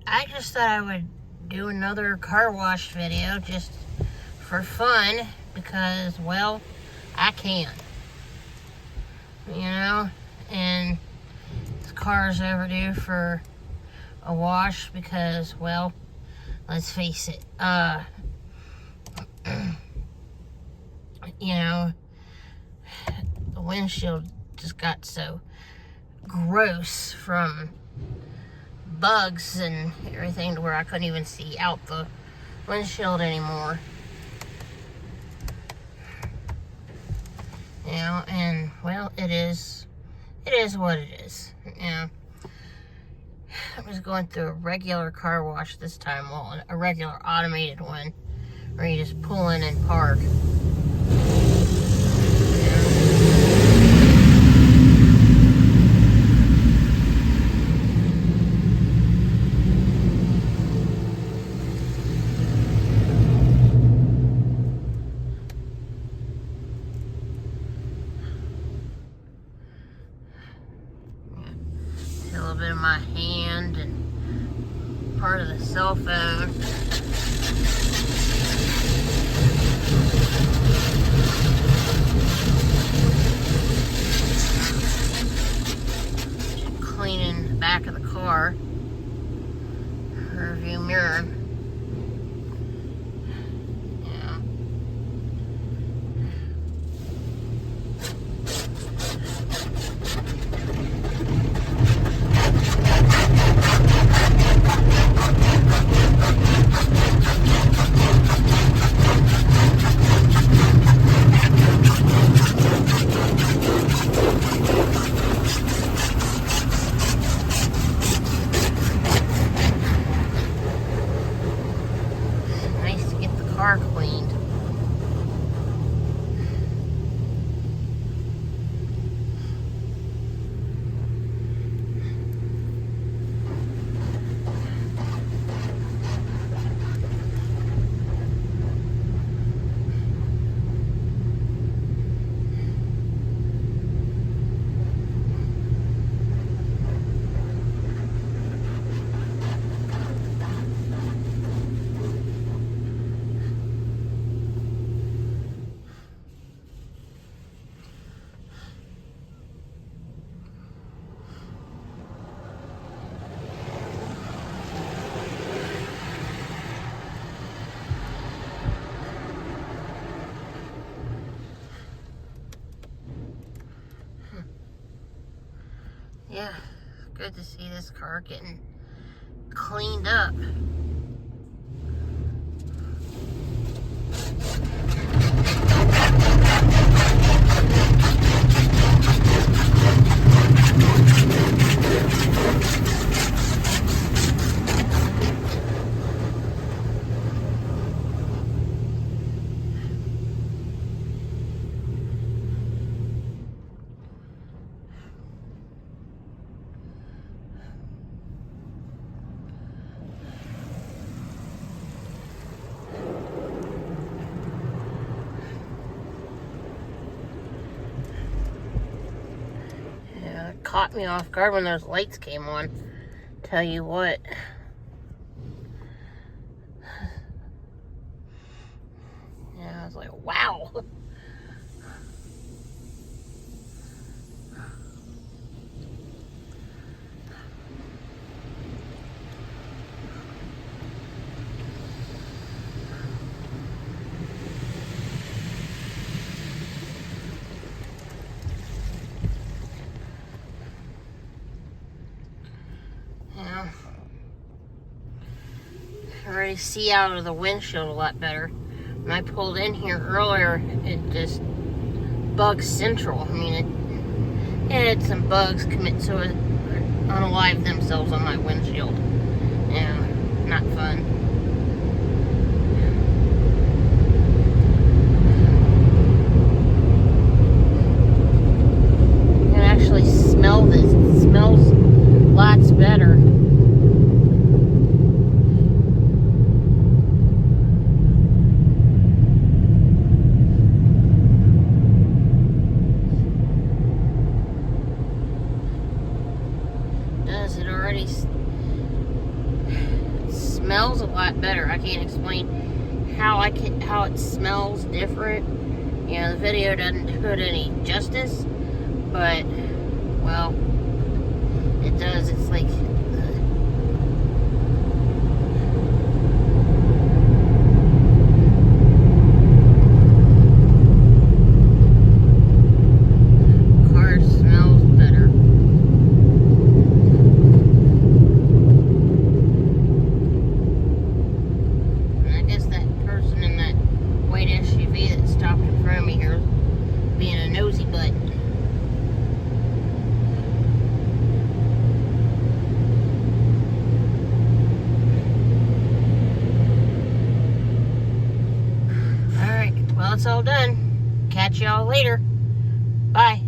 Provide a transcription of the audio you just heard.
I just thought I would do another car wash video just for fun because, well, I can. You know, and this car is overdue for a wash because, well, let's face it, you know, the windshield just got so gross from bugs and everything to where I couldn't even see out the windshield anymore. You know, and well, it is what it is. You know, I was going through a regular car wash this time, well, a regular automated one, where you just pull in and park. A little bit of my hand and part of the cell phone. Just cleaning the back of the car. Rearview mirror. Yeah. Nice to get the car cleaned. Yeah, good to see this car getting cleaned up. Yeah, it caught me off guard when those lights came on. Tell you what. Yeah, I was like, wow. Yeah. I already see out of the windshield a lot better. When I pulled in here earlier, it just bug central. I mean, it had some bugs commit to it, unalive themselves on my windshield. Yeah, not fun. You can actually smell this. It smells lots better. It already smells a lot better. I can't explain how it smells different. You know, the video doesn't do it any justice, but well, it does. It's like car smells better. And I guess that person in that white SUV that stopped in front of me here being a nosy butt. Alright, well, it's all done. Catch y'all later. Bye.